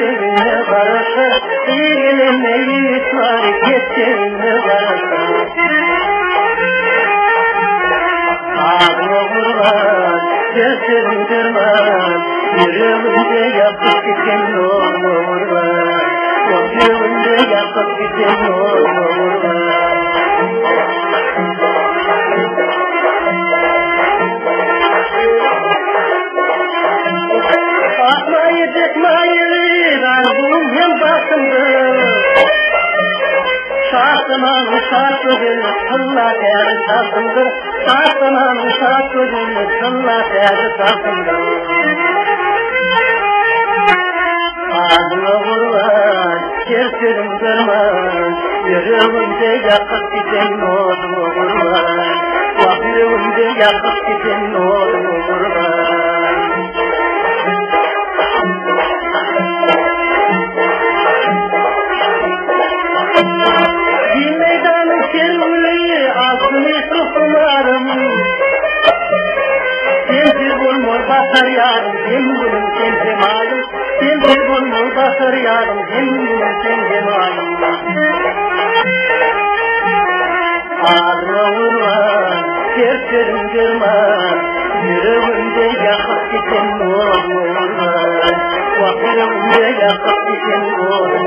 geçtiğine karşı İlgilime yıklar geçtiğine karşı Ağrı vurlar, gözlerim görmez Yüreğimde yakıp giden olur Yüreğimde yakıp giden olur Atmayı tıkmayı kalbim hem basındı Şartımın şartıdır, sınla değer şartımdır Şartımın şartıdır, sınla değer şartımdır Ağzına vurulan, gözlerim görmez Yüreğimde yakıp giden olur Yüreğimde yakıp giden olur Sensiz bulmur basar yarım, sen gülüm sen cemalım Sensiz bulmur basar yarım, sen gülüm sen cemalım Ağrı vurmaz, gözlerim görmez Yüreğimde yakıp giden olur Yüreğimde yakıp giden olur